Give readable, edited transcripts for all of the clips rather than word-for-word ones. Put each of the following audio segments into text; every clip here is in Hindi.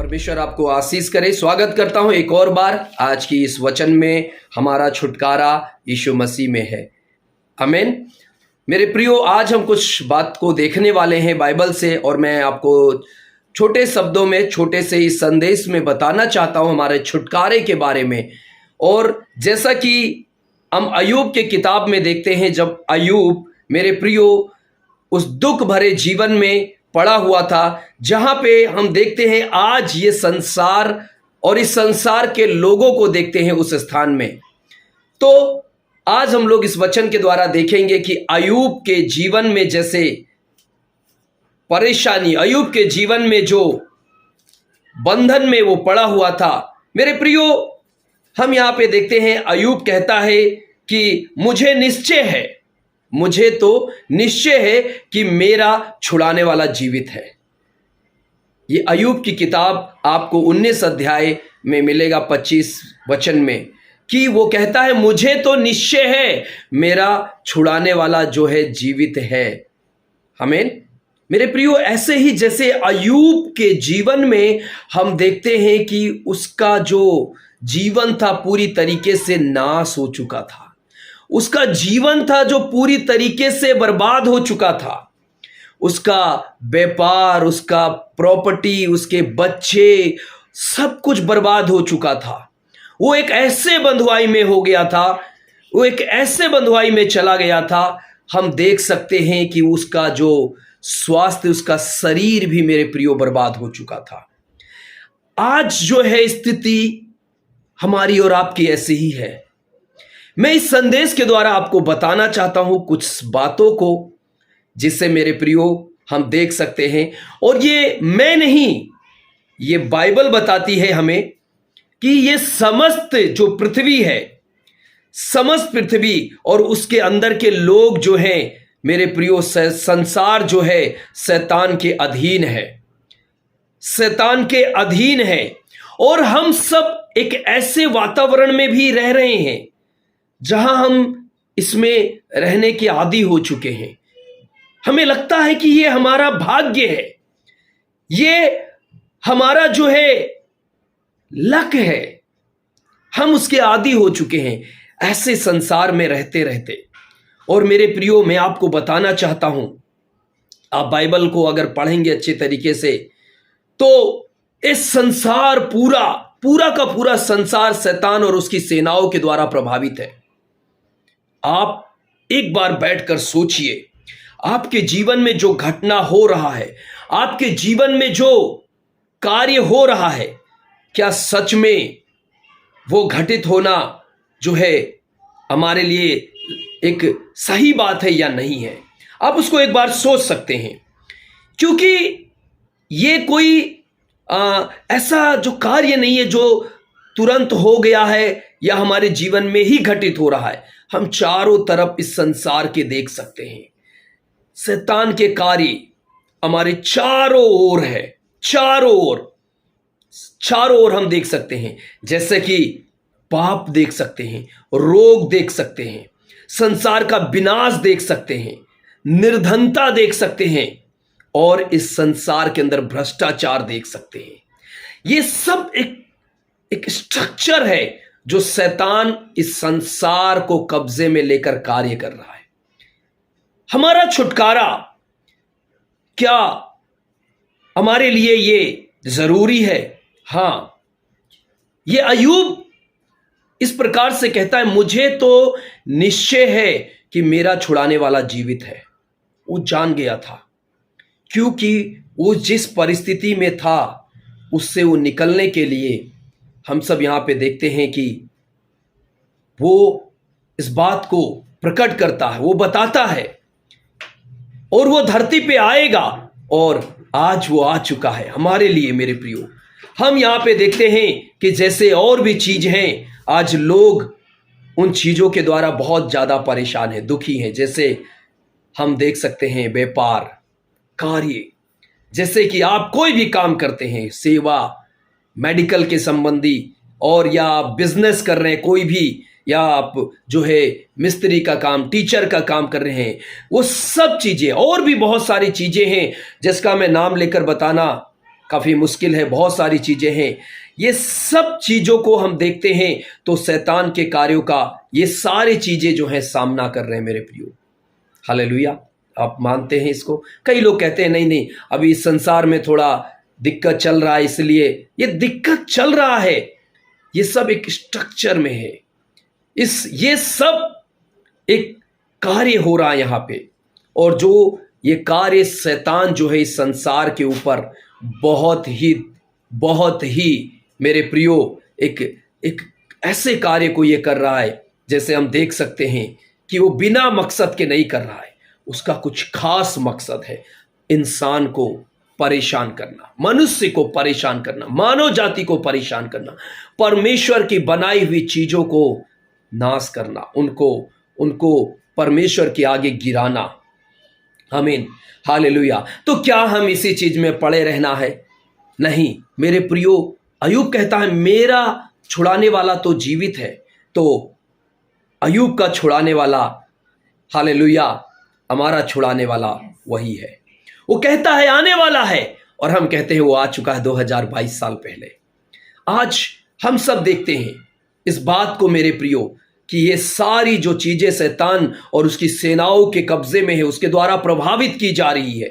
परमेश्वर आपको आशीष करे। स्वागत करता हूं एक और बार आज की इस वचन में। हमारा छुटकारा यीशु मसीह में है। आमीन। मेरे प्रियो, आज हम कुछ बात को देखने वाले हैं बाइबल से, और मैं आपको छोटे शब्दों में, छोटे से इस संदेश में बताना चाहता हूं हमारे छुटकारे के बारे में। और जैसा कि हम अय्यूब के किताब में देखते हैं, जब अय्यूब मेरे प्रियो उस दुख भरे जीवन में पड़ा हुआ था, जहां पे हम देखते हैं आज ये संसार और इस संसार के लोगों को देखते हैं उस स्थान में। तो आज हम लोग इस वचन के द्वारा देखेंगे कि अय्यूब के जीवन में जैसे परेशानी, अय्यूब के जीवन में जो बंधन में वो पड़ा हुआ था, मेरे प्रियो हम यहां पे देखते हैं अय्यूब कहता है कि मुझे तो निश्चय है कि मेरा छुड़ाने वाला जीवित है। ये अय्यूब की किताब आपको 19 अध्याय में मिलेगा 25 वचन में, कि वो कहता है मुझे तो निश्चय है मेरा छुड़ाने वाला जो है जीवित है। आमीन। मेरे प्रियो, ऐसे ही जैसे अय्यूब के जीवन में हम देखते हैं कि उसका जो जीवन था पूरी तरीके से नाश हो चुका था। उसका जीवन था जो पूरी तरीके से बर्बाद हो चुका था। उसका व्यापार, उसका प्रॉपर्टी, उसके बच्चे, सब कुछ बर्बाद हो चुका था। वो एक ऐसे बंधुआई में हो गया था, वो एक ऐसे बंधुआई में चला गया था। हम देख सकते हैं कि उसका जो स्वास्थ्य, उसका शरीर भी मेरे प्रियो बर्बाद हो चुका था। आज जो है स्थिति हमारी और आपकी ऐसी ही है। मैं इस संदेश के द्वारा आपको बताना चाहता हूं कुछ बातों को, जिससे मेरे प्रियो हम देख सकते हैं। और ये मैं नहीं, ये बाइबल बताती है हमें कि ये समस्त जो पृथ्वी है, समस्त पृथ्वी और उसके अंदर के लोग जो हैं मेरे प्रियो, संसार जो है शैतान के अधीन है, शैतान के अधीन है। और हम सब एक ऐसे वातावरण में भी रह रहे हैं जहां हम इसमें रहने के आदी हो चुके हैं। हमें लगता है कि ये हमारा भाग्य है, ये हमारा जो है लक है, हम उसके आदी हो चुके हैं ऐसे संसार में रहते रहते। और मेरे प्रियो, मैं आपको बताना चाहता हूं, आप बाइबल को अगर पढ़ेंगे अच्छे तरीके से, तो इस संसार पूरा का पूरा संसार शैतान और उसकी सेनाओं के द्वारा प्रभावित है। आप एक बार बैठकर सोचिए, आपके जीवन में जो घटना हो रहा है, आपके जीवन में जो कार्य हो रहा है, क्या सच में वो घटित होना जो है हमारे लिए एक सही बात है या नहीं है? आप उसको एक बार सोच सकते हैं, क्योंकि ये कोई ऐसा जो कार्य नहीं है जो तुरंत हो गया है या हमारे जीवन में ही घटित हो रहा है। हम चारों तरफ इस संसार के देख सकते हैं, शैतान के कार्य हमारे चारों ओर है, चारों ओर हम देख सकते हैं। जैसे कि पाप देख सकते हैं, रोग देख सकते हैं, संसार का विनाश देख सकते हैं, निर्धनता देख सकते हैं, और इस संसार के अंदर भ्रष्टाचार देख सकते हैं। ये सब एक स्ट्रक्चर है जो शैतान इस संसार को कब्जे में लेकर कार्य कर रहा है। हमारा छुटकारा क्या हमारे लिए ये जरूरी है? हां। ये अय्यूब इस प्रकार से कहता है, मुझे तो निश्चय है कि मेरा छुड़ाने वाला जीवित है। वो जान गया था, क्योंकि वो जिस परिस्थिति में था उससे वो निकलने के लिए हम सब यहां पे देखते हैं कि वो इस बात को प्रकट करता है, वो बताता है, और वो धरती पे आएगा, और आज वो आ चुका है हमारे लिए। मेरे प्रियो, हम यहां पे देखते हैं कि जैसे और भी चीज हैं, आज लोग उन चीजों के द्वारा बहुत ज्यादा परेशान हैं, दुखी हैं। जैसे हम देख सकते हैं व्यापार, कार्य, जैसे कि आप कोई भी काम करते हैं, सेवा, मेडिकल के संबंधी, और या आप बिजनेस कर रहे हैं कोई भी, या आप जो है मिस्त्री का काम, टीचर का काम कर रहे हैं, वो सब चीजें और भी बहुत सारी चीजें हैं जिसका मैं नाम लेकर बताना काफ़ी मुश्किल है, बहुत सारी चीज़ें हैं। ये सब चीज़ों को हम देखते हैं तो शैतान के कार्यों का ये सारी चीज़ें जो हैं सामना कर रहे हैं मेरे प्रियो। हालेलुया, आप मानते हैं इसको? कई लोग कहते हैं नहीं नहीं, अभी इस संसार में थोड़ा दिक्कत चल रहा है, इसलिए ये दिक्कत चल रहा है, ये सब एक स्ट्रक्चर में है। ये सब एक कार्य हो रहा है यहाँ पे, और जो ये कार्य शैतान जो है इस संसार के ऊपर बहुत ही मेरे प्रियो एक ऐसे कार्य को ये कर रहा है, जैसे हम देख सकते हैं कि वो बिना मकसद के नहीं कर रहा है। उसका कुछ खास मकसद है, इंसान को परेशान करना, मनुष्य को परेशान करना, मानव जाति को परेशान करना, परमेश्वर की बनाई हुई चीजों को नाश करना, उनको परमेश्वर के आगे गिराना। आमीन, हालेलुया। तो क्या हम इसी चीज में पड़े रहना है? नहीं मेरे प्रियो, अय्यूब कहता है मेरा छुड़ाने वाला तो जीवित है। तो अय्यूब का छुड़ाने वाला, हालेलुया, हमारा छुड़ाने वाला वही है। वो कहता है आने वाला है, और हम कहते हैं वो आ चुका है 2022 साल पहले। आज हम सब देखते हैं इस बात को मेरे प्रियो कि ये सारी जो चीजें शैतान और उसकी सेनाओं के कब्जे में है, उसके द्वारा प्रभावित की जा रही है।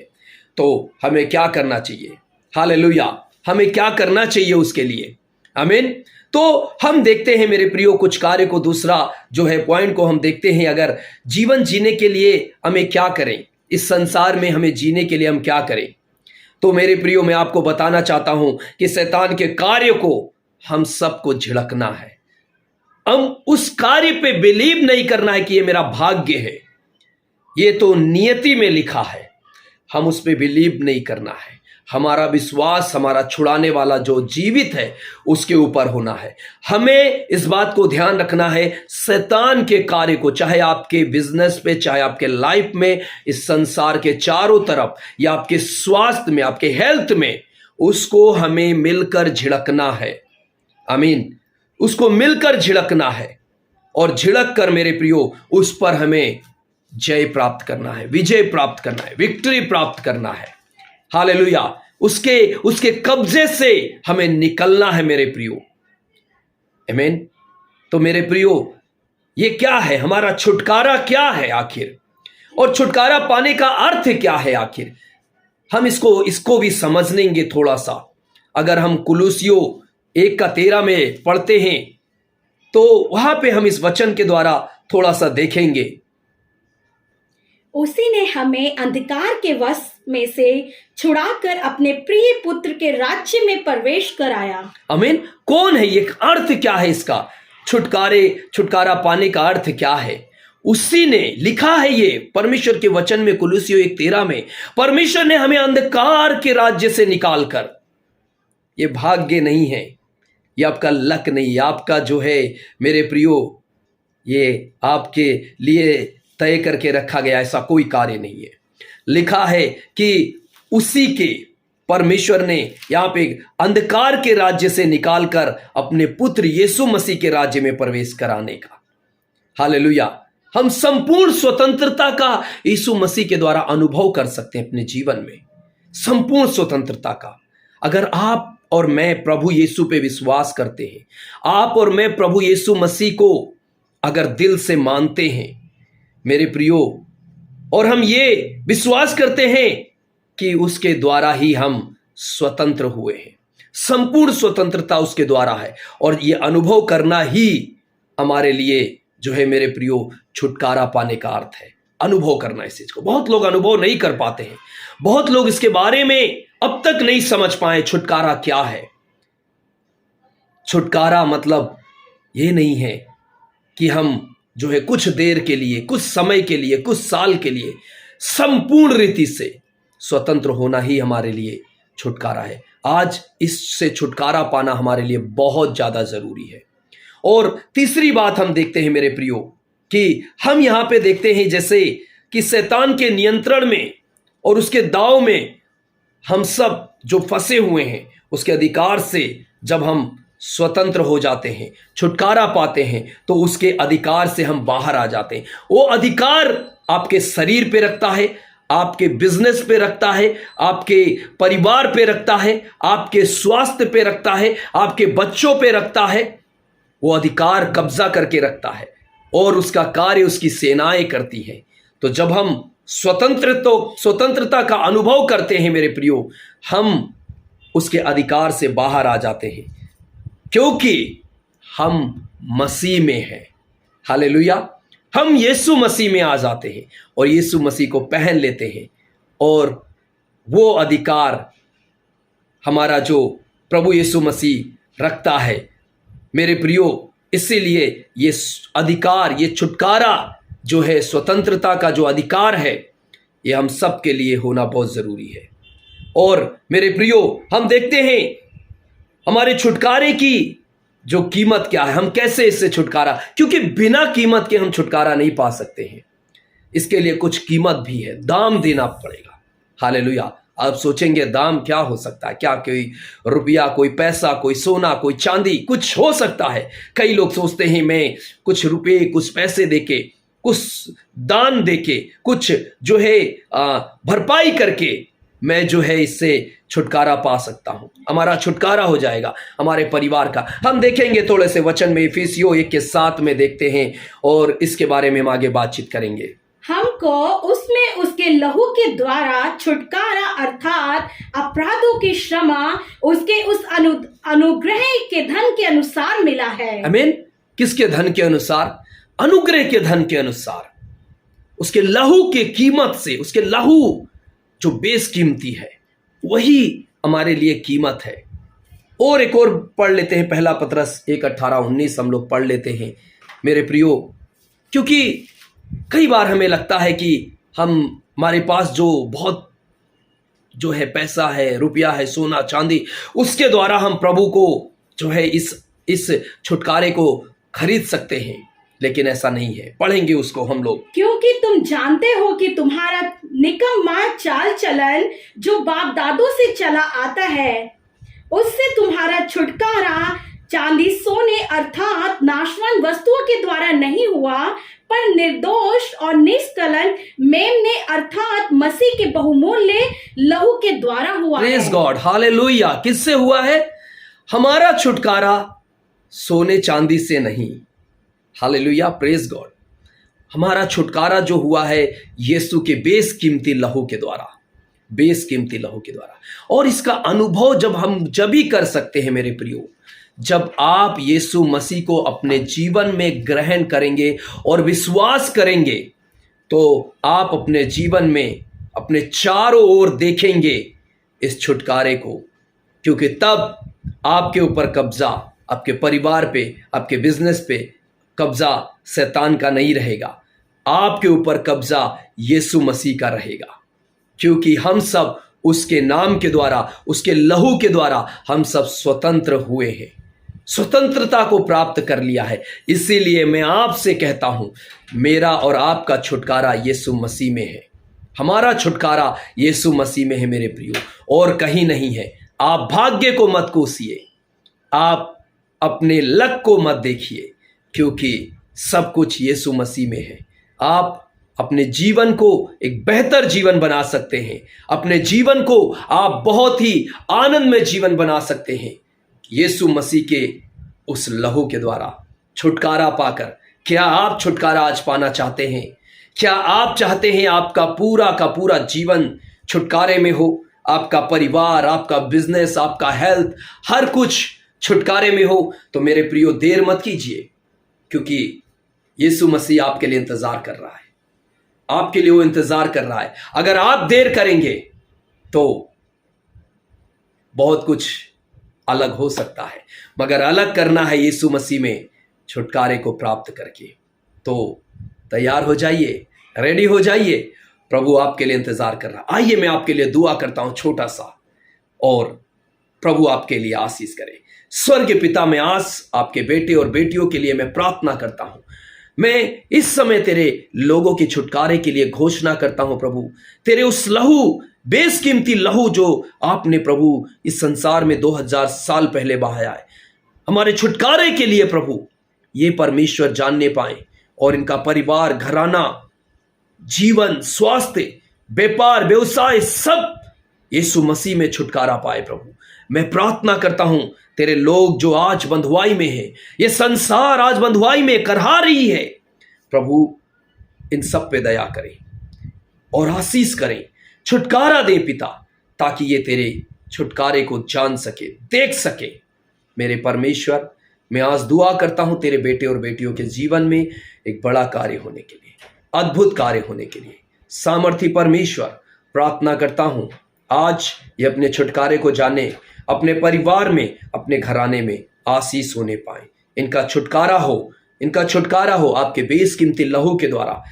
तो हमें क्या करना चाहिए? हालेलुया, हमें क्या करना चाहिए उसके लिए? आमीन। तो हम देखते हैं मेरे प्रियो कुछ कार्य को, दूसरा जो है पॉइंट को हम देखते हैं, अगर जीवन जीने के लिए हमें क्या करें, इस संसार में हमें जीने के लिए हम क्या करें। तो मेरे प्रियो मैं आपको बताना चाहता हूं कि शैतान के कार्य को हम सबको झिड़कना है। हम उस कार्य पे बिलीव नहीं करना है कि ये मेरा भाग्य है, ये तो नियति में लिखा है, हम उस पे बिलीव नहीं करना है। हमारा विश्वास हमारा छुड़ाने वाला जो जीवित है उसके ऊपर होना है। हमें इस बात को ध्यान रखना है, शैतान के कार्य को, चाहे आपके बिजनेस पे, चाहे आपके लाइफ में, इस संसार के चारों तरफ, या आपके स्वास्थ्य में, आपके हेल्थ में, उसको हमें मिलकर झिड़कना है। आमीन, उसको मिलकर झिड़कना है, और झिड़क कर मेरे प्रियो उस पर हमें जय प्राप्त करना है, विजय प्राप्त करना है, विक्ट्री प्राप्त करना है। हालेलुया, उसके कब्जे से हमें निकलना है मेरे प्रियो। आमीन। तो मेरे प्रियो ये क्या है, हमारा छुटकारा क्या है आखिर, और छुटकारा पाने का अर्थ क्या है आखिर? हम इसको भी समझ लेंगे थोड़ा सा। अगर हम कुलुसियों 1:13 में पढ़ते हैं तो वहां पे हम इस वचन के द्वारा थोड़ा सा देखेंगे। उसी ने हमें अंधकार के वश में से छुड़ाकर अपने प्रिय पुत्र के राज्य में प्रवेश कराया। आमीन। कौन है ये? अर्थ क्या है इसका? छुटकारा पाने का अर्थ क्या है? उसी ने लिखा है ये परमेश्वर के वचन में, कुलुसियों 1:13 में, परमेश्वर ने हमें अंधकार के राज्य से निकालकर, ये भाग्य नहीं है, ये आपका लक नहीं है, आपका जो है मेरे प्रियो ये आपके लिए तय करके रखा गया ऐसा कोई कार्य नहीं है। लिखा है कि उसी के परमेश्वर ने यहाँ पे अंधकार के राज्य से निकालकर अपने पुत्र यीशु मसीह के राज्य में प्रवेश कराने का। हालेलुया। हम संपूर्ण स्वतंत्रता का यीशु मसीह के द्वारा अनुभव कर सकते हैं अपने जीवन में, संपूर्ण स्वतंत्रता का। अगर आप और मैं प्रभु यीशु पे विश्वास करते हैं, आप और मैं प्रभु यीशु मसीह को अगर दिल से मानते हैं मेरे प्रियो, और हम ये विश्वास करते हैं कि उसके द्वारा ही हम स्वतंत्र हुए हैं, संपूर्ण स्वतंत्रता उसके द्वारा है, और ये अनुभव करना ही हमारे लिए जो है मेरे प्रियो छुटकारा पाने का अर्थ है। अनुभव करना इस चीज को बहुत लोग अनुभव नहीं कर पाते हैं, बहुत लोग इसके बारे में अब तक नहीं समझ पाए छुटकारा क्या है। छुटकारा मतलब ये नहीं है कि हम जो है कुछ देर के लिए, कुछ समय के लिए, कुछ साल के लिए संपूर्ण रीति से स्वतंत्र होना ही हमारे लिए छुटकारा है। आज इससे छुटकारा पाना हमारे लिए बहुत ज्यादा जरूरी है। और तीसरी बात हम देखते हैं मेरे प्रियो कि हम यहां पे देखते हैं जैसे कि शैतान के नियंत्रण में और उसके दाव में हम सब जो फंसे हुए हैं, उसके अधिकार से जब हम स्वतंत्र हो जाते हैं, छुटकारा पाते हैं, तो उसके अधिकार से हम बाहर आ जाते हैं। वो अधिकार आपके शरीर पे रखता है, आपके बिजनेस पे रखता है, आपके परिवार पे रखता है, आपके स्वास्थ्य पे रखता है, आपके बच्चों पे रखता है, वो अधिकार कब्जा करके रखता है और उसका कार्य उसकी सेनाएं करती हैं। तो जब हम स्वतंत्रता का अनुभव करते हैं मेरे प्रियो, हम उसके अधिकार से बाहर आ जाते हैं, क्योंकि हम मसीह में हैं। हालेलुया। हम यीशु मसीह में आ जाते हैं और यीशु मसीह को पहन लेते हैं, और वो अधिकार हमारा जो प्रभु यीशु मसीह रखता है मेरे प्रियो। इसीलिए ये अधिकार, ये छुटकारा जो है, स्वतंत्रता का जो अधिकार है, ये हम सब के लिए होना बहुत जरूरी है। और मेरे प्रियो, हम देखते हैं हमारे छुटकारे की जो कीमत क्या है, हम कैसे इससे छुटकारा, क्योंकि बिना कीमत के हम छुटकारा नहीं पा सकते हैं। इसके लिए कुछ कीमत भी है, दाम देना पड़ेगा। हालेलुया। आप सोचेंगे दाम क्या हो सकता है, क्या कोई रुपया, कोई पैसा, कोई सोना, कोई चांदी, कुछ हो सकता है। कई लोग सोचते हैं मैं कुछ रुपए, कुछ पैसे देके, कुछ दान देके, कुछ जो है भरपाई करके मैं जो है इससे छुटकारा पा सकता हूं, हमारा छुटकारा हो जाएगा, हमारे परिवार का। हम देखेंगे थोड़े से वचन में, इफिसियों 1:7 में देखते हैं, और इसके बारे में हम आगे बातचीत करेंगे। हमको उसमें उसके लहू के द्वारा छुटकारा अर्थात अपराधों की क्षमा उसके उस अनुग्रह के धन के अनुसार मिला है। आमीन। किसके धन के अनुसार? अनुग्रह के धन के अनुसार, उसके लहू के कीमत से। उसके लहू जो बेस कीमती है, वही हमारे लिए कीमत है। और एक और पढ़ लेते हैं, पहला पतरस 1:18-19 हम लोग पढ़ लेते हैं मेरे प्रियो, क्योंकि कई बार हमें लगता है कि हमारे पास जो बहुत जो है पैसा है, रुपया है, सोना चांदी, उसके द्वारा हम प्रभु को जो है इस छुटकारे को खरीद सकते हैं, लेकिन ऐसा नहीं है। पढ़ेंगे उसको हम लोग। क्योंकि तुम जानते हो कि तुम्हारा निकम्मा चाल चलन जो बाप दादों से चला आता है, उससे तुम्हारा छुटकारा चांदी सोने अर्थात नाशवान वस्तुओं के द्वारा नहीं हुआ, पर निर्दोष और निष्कलंक मेमने अर्थात मसीह के बहुमूल्य लहू के द्वारा हुआ है। Praise God. हालेलुया। किससे हुआ है? हमारा छुटकारा सोने चांदी से नहीं। हालेलुया। Praise God. हमारा छुटकारा जो हुआ है यीशु के बेसकीमती लहू के द्वारा, बेसकीमती लहू के द्वारा। और इसका अनुभव जब ही कर सकते हैं मेरे प्रियो, जब आप यीशु मसीह को अपने जीवन में ग्रहण करेंगे और विश्वास करेंगे, तो आप अपने जीवन में अपने चारों ओर देखेंगे इस छुटकारे को, क्योंकि तब आपके ऊपर कब्जा, आपके परिवार पे, आपके बिजनेस पे कब्जा शैतान का नहीं रहेगा, आपके ऊपर कब्जा यीशु मसीह का रहेगा, क्योंकि हम सब उसके नाम के द्वारा, उसके लहू के द्वारा हम सब स्वतंत्र हुए हैं, स्वतंत्रता को प्राप्त कर लिया है। इसीलिए मैं आपसे कहता हूं, मेरा और आपका छुटकारा यीशु मसीह में है। हमारा छुटकारा यीशु मसीह में है मेरे प्रियो, और कहीं नहीं है। आप भाग्य को मत कोसिए, आप अपने लक को मत देखिए, क्योंकि सब कुछ यीशु मसीह में है। आप अपने जीवन को एक बेहतर जीवन बना सकते हैं, अपने जीवन को आप बहुत ही आनंद में जीवन बना सकते हैं यीशु मसीह के उस लहू के द्वारा छुटकारा पाकर। क्या आप छुटकारा आज पाना चाहते हैं? क्या आप चाहते हैं आपका पूरा का पूरा जीवन छुटकारे में हो? आपका परिवार, आपका बिजनेस, आपका हेल्थ, हर कुछ छुटकारे में हो? तो मेरे प्रियो, देर मत कीजिए, क्योंकि यीशु मसीह आपके लिए इंतजार कर रहा है, आपके लिए वो इंतजार कर रहा है। अगर आप देर करेंगे तो बहुत कुछ अलग हो सकता है, मगर अलग करना है यीशु मसीह में छुटकारे को प्राप्त करके। तो तैयार हो जाइए, रेडी हो जाइए, प्रभु आपके लिए इंतजार कर रहा है। आइए मैं आपके लिए दुआ करता हूं छोटा सा, और प्रभु आपके लिए आशीष करे। स्वर्ग पिता, मैं आज आपके बेटे और बेटियों के लिए मैं प्रार्थना करता हूं। मैं इस समय तेरे लोगों के छुटकारे के लिए घोषणा करता हूं प्रभु, तेरे उस लहू, बेसकीमती लहू जो आपने प्रभु इस संसार में 2000 साल पहले बहाया है हमारे छुटकारे के लिए प्रभु, ये परमेश्वर जानने पाए और इनका परिवार, घराना, जीवन, स्वास्थ्य व्यापार, व्यवसाय सब यीशु मसीह में छुटकारा पाए प्रभु। मैं प्रार्थना करता हूं तेरे लोग जो आज बंधुआई में है, ये संसार आज बंधुआई में करहा रही है, प्रभु इन सब पे दया करें और आशीष करें, छुटकारा दे पिता, ताकि ये तेरे छुटकारे को जान सके, देख सके। मेरे परमेश्वर, मैं आज दुआ करता हूं तेरे बेटे और बेटियों के जीवन में एक बड़ा कार्य होने के लिए, अद्भुत कार्य होने के लिए। सामर्थी परमेश्वर, प्रार्थना करता हूं आज ये अपने छुटकारे को जाने, अपने परिवार में, अपने घराने में आशीष होने पाए। इनका छुटकारा हो, इनका छुटकारा हो आपके बेशकीमती लहू के द्वारा।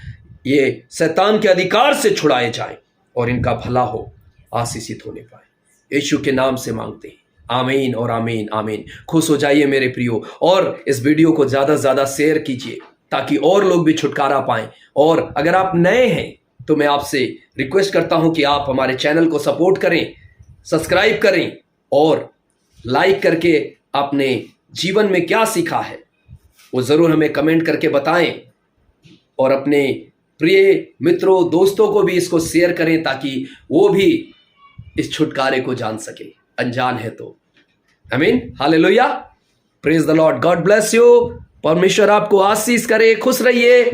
ये शैतान के अधिकार से छुड़ाए जाएं और इनका भला हो, आशीषित होने पाए। यीशु के नाम से मांगते हैं, आमीन और आमीन आमीन। खुश हो जाइए मेरे प्रियो, और इस वीडियो को ज़्यादा से ज़्यादा शेयर कीजिए ताकि और लोग भी छुटकारा पाएं। और अगर आप नए हैं तो मैं आपसे रिक्वेस्ट करता हूं कि आप हमारे चैनल को सपोर्ट करें, सब्सक्राइब करें और लाइक करके आपने जीवन में क्या सीखा है वो ज़रूर हमें कमेंट करके बताएं। और अपने प्रिय मित्रों, दोस्तों को भी इसको शेयर करें ताकि वो भी इस छुटकारे को जान सके, अनजान है तो। आमीन, hallelujah, praise the Lord, God bless you. परमेश्वर आपको आशीष करे, खुश रहिए।